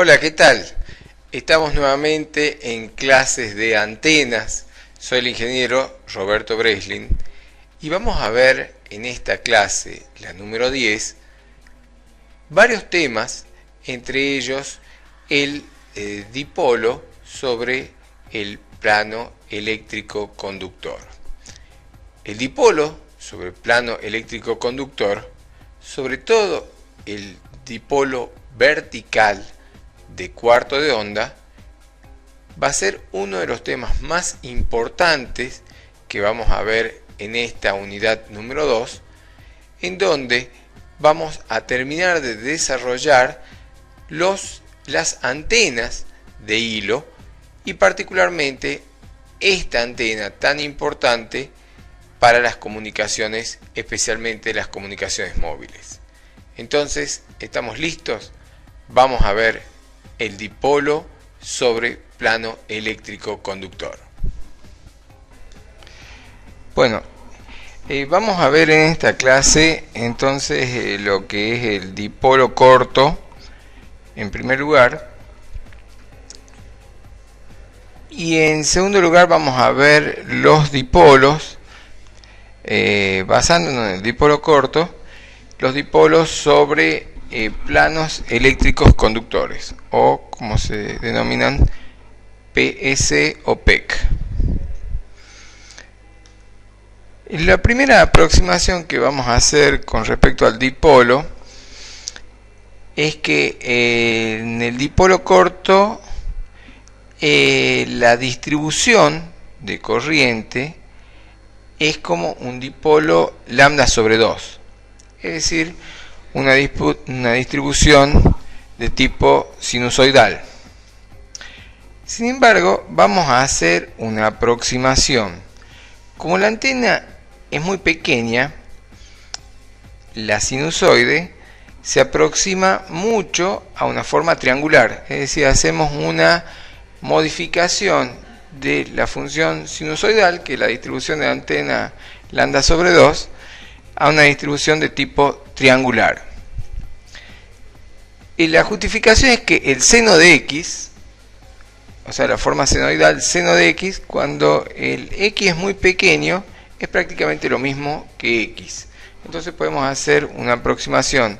Hola, ¿qué tal? Estamos nuevamente en clases de antenas. Soy el ingeniero Roberto Breslin y vamos a ver en esta clase, la número 10, varios temas, entre ellos el dipolo sobre el plano eléctrico conductor. El dipolo sobre el plano eléctrico conductor, sobre todo el dipolo vertical de cuarto de onda, va a ser uno de los temas más importantes que vamos a ver en esta unidad número 2, en donde vamos a terminar de desarrollar las antenas de hilo y particularmente esta antena tan importante para las comunicaciones, especialmente las comunicaciones móviles. Entonces, ¿estamos listos? Vamos a ver el dipolo sobre plano eléctrico conductor. Bueno, vamos a ver en esta clase entonces lo que es el dipolo corto en primer lugar, y en segundo lugar vamos a ver los dipolos, basándonos en el dipolo corto, los dipolos sobre planos eléctricos conductores, o como se denominan PEC o PEC. La primera aproximación que vamos a hacer con respecto al dipolo es que en el dipolo corto la distribución de corriente es como un dipolo lambda sobre 2, es decir, una distribución de tipo sinusoidal. Sin embargo, vamos a hacer una aproximación. Como la antena es muy pequeña, la sinusoide se aproxima mucho a una forma triangular, es decir, hacemos una modificación de la función sinusoidal, que es la distribución de la antena lambda sobre 2, a una distribución de tipo triangular. Y la justificación es que el seno de x, o sea, la forma senoidal seno de x, cuando el x es muy pequeño, es prácticamente lo mismo que x. Entonces podemos hacer una aproximación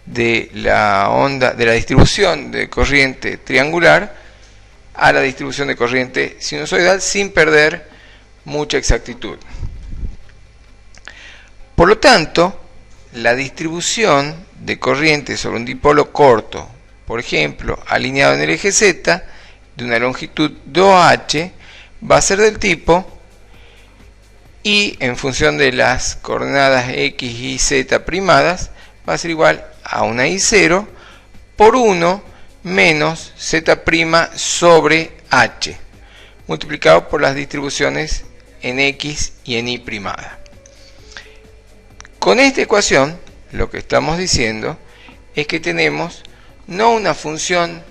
de la onda, de la distribución de corriente triangular a la distribución de corriente sinusoidal sin perder mucha exactitud. Por lo tanto, la distribución de corriente sobre un dipolo corto, por ejemplo, alineado en el eje Z, de una longitud 2h, va a ser del tipo y en función de las coordenadas x y z primadas, va a ser igual a una i0 por 1 menos z' sobre h, multiplicado por las distribuciones en x y en y primada. Con esta ecuación, lo que estamos diciendo es que tenemos no una función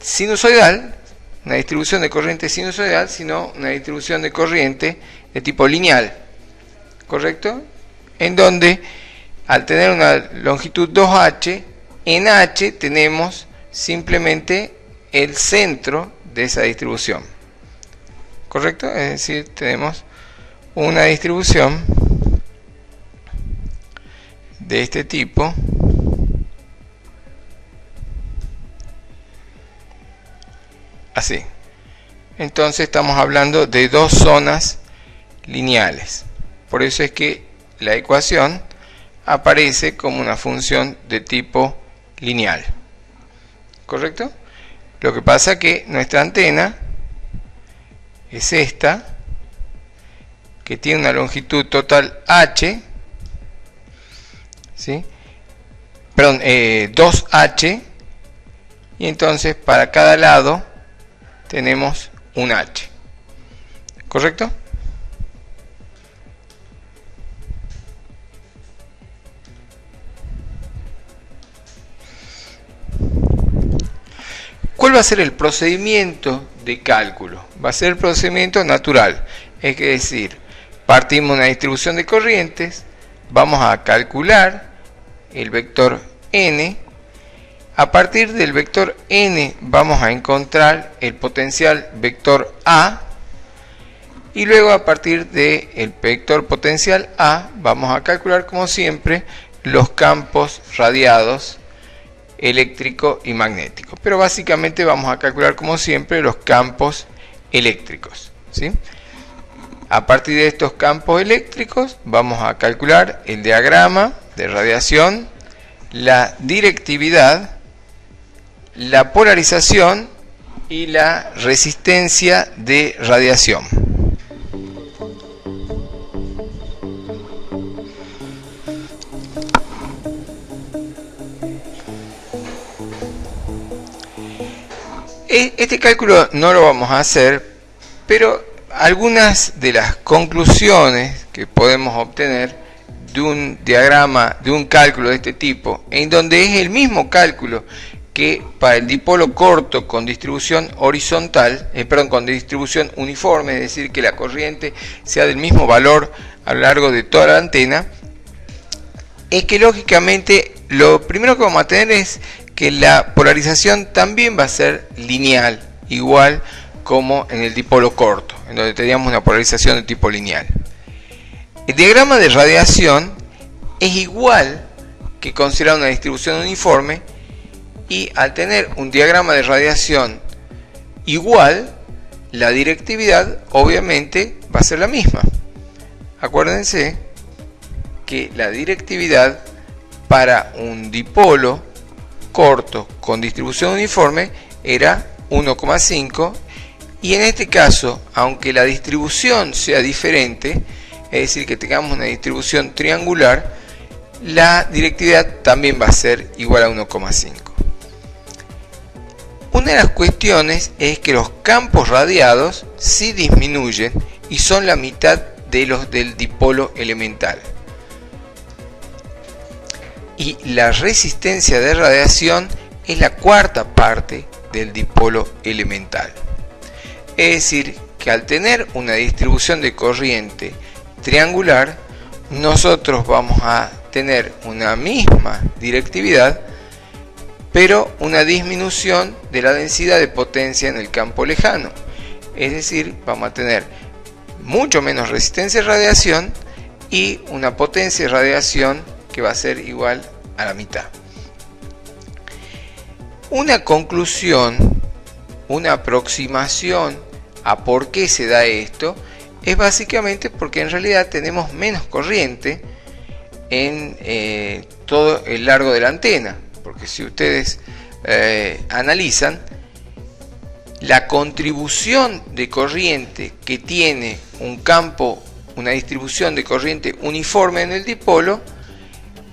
sinusoidal, una distribución de corriente sinusoidal, sino una distribución de corriente de tipo lineal, ¿correcto? En donde, al tener una longitud 2h, en h tenemos simplemente el centro de esa distribución, ¿correcto? Es decir, tenemos una distribución de este tipo, así. Entonces estamos hablando de dos zonas lineales. Por eso es que la ecuación aparece como una función de tipo lineal, ¿correcto? Lo que pasa es que nuestra antena es esta, que tiene una longitud total h, ¿sí? Perdón, 2h, y entonces para cada lado tenemos un h, ¿correcto? ¿Cuál va a ser el procedimiento de cálculo? Va a ser el procedimiento natural, es decir, partimos de una distribución de corrientes, vamos a calcular el vector n A partir del vector n vamos a encontrar el potencial vector A, y luego a partir del vector potencial A vamos a calcular, como siempre, los campos radiados eléctrico y magnético. Pero básicamente vamos a calcular, como siempre, los campos eléctricos, ¿sí? A partir de estos campos eléctricos vamos a calcular el diagrama de radiación, la directividad, la polarización y la resistencia de radiación. Este cálculo no lo vamos a hacer, pero algunas de las conclusiones que podemos obtener de un diagrama, de un cálculo de este tipo, en donde es el mismo cálculo que para el dipolo corto con distribución horizontal, con distribución uniforme, es decir, que la corriente sea del mismo valor a lo largo de toda la antena, es que lógicamente lo primero que vamos a tener es que la polarización también va a ser lineal, igual como en el dipolo corto, en donde teníamos una polarización de tipo lineal. El diagrama de radiación es igual que considerar una distribución uniforme, y al tener un diagrama de radiación igual, la directividad obviamente va a ser la misma. Acuérdense que la directividad para un dipolo corto con distribución uniforme era 1,5, y en este caso, aunque la distribución sea diferente, es decir, que tengamos una distribución triangular, la directividad también va a ser igual a 1,5. Una de las cuestiones es que los campos radiados sí disminuyen y son la mitad de los del dipolo elemental. Y la resistencia de radiación es la cuarta parte del dipolo elemental. Es decir, que al tener una distribución de corriente triangular, nosotros vamos a tener una misma directividad, pero una disminución de la densidad de potencia en el campo lejano. Es decir, vamos a tener mucho menos resistencia de radiación y una potencia de radiación que va a ser igual a la mitad. Una conclusión, una aproximación a por qué se da esto, es básicamente porque en realidad tenemos menos corriente en todo el largo de la antena. Porque si ustedes analizan, la contribución de corriente que tiene un campo, una distribución de corriente uniforme en el dipolo,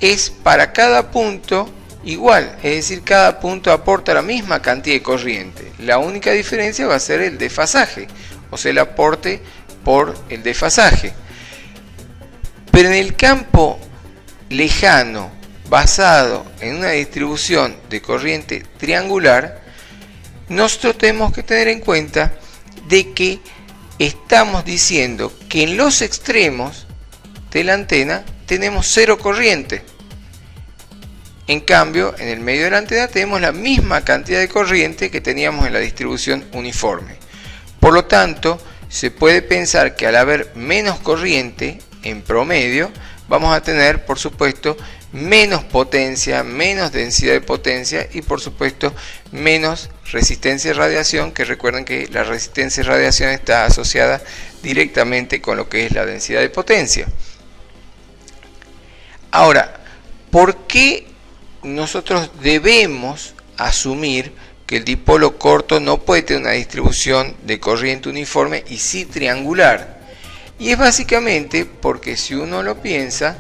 es para cada punto igual, es decir, cada punto aporta la misma cantidad de corriente. La única diferencia va a ser el desfasaje, o sea, el aporte por el desfasaje. Pero en el campo lejano, basado en una distribución de corriente triangular, nosotros tenemos que tener en cuenta de que estamos diciendo que en los extremos de la antena tenemos cero corriente. En cambio, en el medio de la antena tenemos la misma cantidad de corriente que teníamos en la distribución uniforme. Por lo tanto, se puede pensar que al haber menos corriente en promedio, vamos a tener, por supuesto, menos potencia, menos densidad de potencia y, por supuesto, menos resistencia de radiación, que recuerden que la resistencia de radiación está asociada directamente con lo que es la densidad de potencia. Ahora, ¿por qué nosotros debemos asumir que el dipolo corto no puede tener una distribución de corriente uniforme y sí triangular? Y es básicamente porque, si uno lo piensa,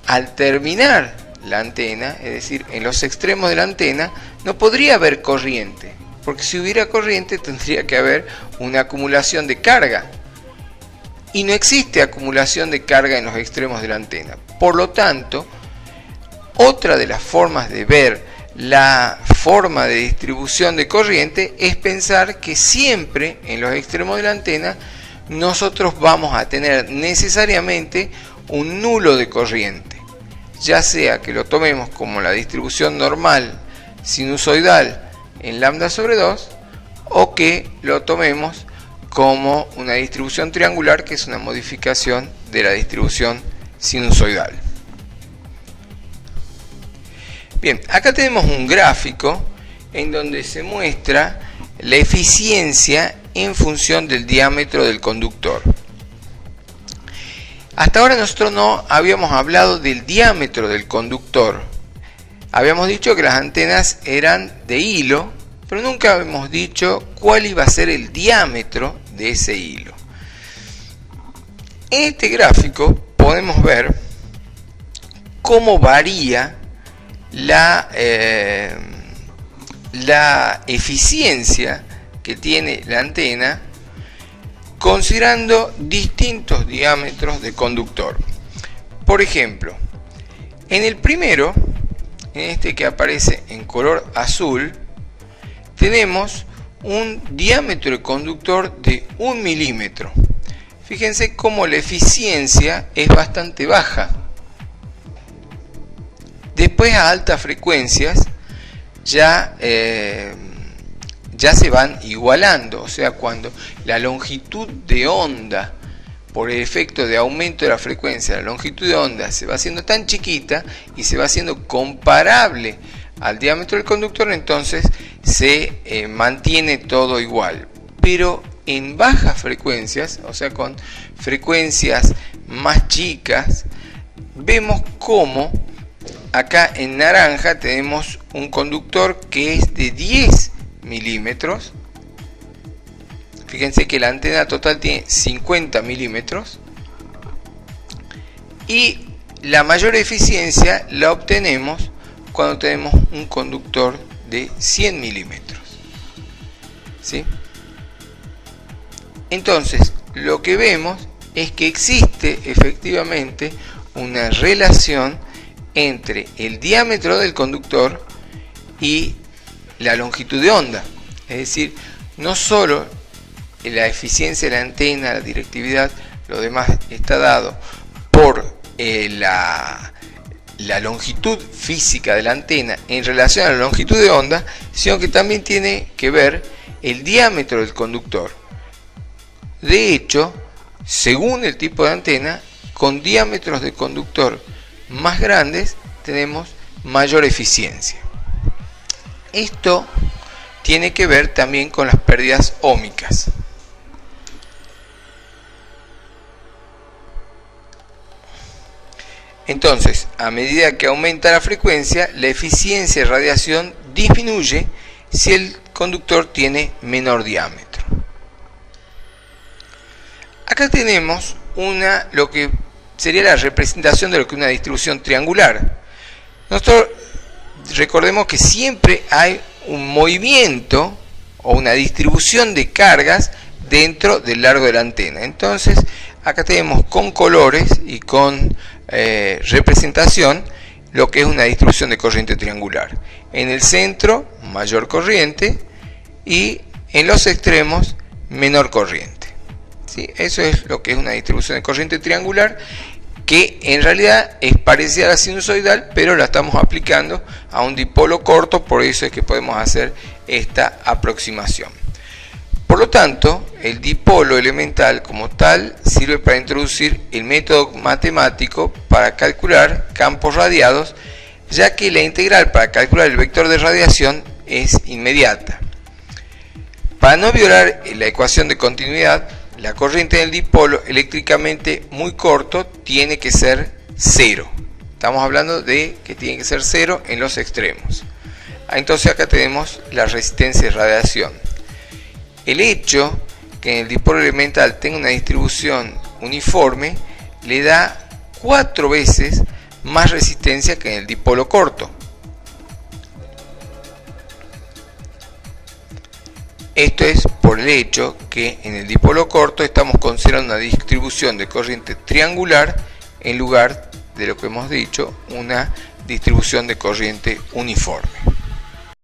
al terminar la antena, es decir, en los extremos de la antena, no podría haber corriente, porque si hubiera corriente tendría que haber una acumulación de carga, y no existe acumulación de carga en los extremos de la antena. Por lo tanto, otra de las formas de ver la forma de distribución de corriente es pensar que siempre en los extremos de la antena nosotros vamos a tener necesariamente un nulo de corriente, ya sea que lo tomemos como la distribución normal sinusoidal en lambda sobre 2, o que lo tomemos como una distribución triangular, que es una modificación de la distribución sinusoidal. Bien, acá tenemos un gráfico en donde se muestra la eficiencia en función del diámetro del conductor. Hasta ahora nosotros no habíamos hablado del diámetro del conductor. Habíamos dicho que las antenas eran de hilo, pero nunca habíamos dicho cuál iba a ser el diámetro de ese hilo. En este gráfico podemos ver cómo varía la eficiencia que tiene la antena considerando distintos diámetros de conductor. Por ejemplo, en el primero, en este que aparece en color azul, tenemos un diámetro de conductor de 1 milímetro. Fíjense cómo la eficiencia es bastante baja. Después, a altas frecuencias ya se van igualando, o sea, cuando la longitud de onda, por el efecto de aumento de la frecuencia, la longitud de onda se va haciendo tan chiquita y se va haciendo comparable al diámetro del conductor, entonces se mantiene todo igual. Pero en bajas frecuencias, o sea, con frecuencias más chicas, vemos cómo acá en naranja tenemos un conductor que es de 10 milímetros. Fíjense que la antena total tiene 50 milímetros y la mayor eficiencia la obtenemos cuando tenemos un conductor de 100 milímetros. ¿Sí? Entonces, lo que vemos es que existe efectivamente una relación entre el diámetro del conductor y la longitud de onda. Es decir, no solo la eficiencia de la antena, la directividad, lo demás está dado por la longitud física de la antena en relación a la longitud de onda, sino que también tiene que ver el diámetro del conductor. De hecho, según el tipo de antena, con diámetros de conductor más grandes tenemos mayor eficiencia. Esto tiene que ver también con las pérdidas óhmicas. Entonces, a medida que aumenta la frecuencia, la eficiencia de radiación disminuye si el conductor tiene menor diámetro. Acá tenemos lo que sería la representación de lo que es una distribución triangular. Nosotros recordemos que siempre hay un movimiento o una distribución de cargas dentro del largo de la antena. Entonces, acá tenemos con colores y con representación lo que es una distribución de corriente triangular. En el centro, mayor corriente, y en los extremos, menor corriente. ¿Sí? Eso es lo que es una distribución de corriente triangular, que en realidad es parecida a la sinusoidal, pero la estamos aplicando a un dipolo corto, por eso es que podemos hacer esta aproximación. Por lo tanto, el dipolo elemental como tal sirve para introducir el método matemático para calcular campos radiados, ya que la integral para calcular el vector de radiación es inmediata. Para no violar la ecuación de continuidad, la corriente del dipolo eléctricamente muy corto tiene que ser 0. Estamos hablando de que tiene que ser 0 en los extremos. Entonces acá tenemos la resistencia de radiación. El hecho que en el dipolo elemental tenga una distribución uniforme le da 4 veces más resistencia que en el dipolo corto. Esto es por el hecho que en el dipolo corto estamos considerando una distribución de corriente triangular en lugar de lo que hemos dicho, una distribución de corriente uniforme.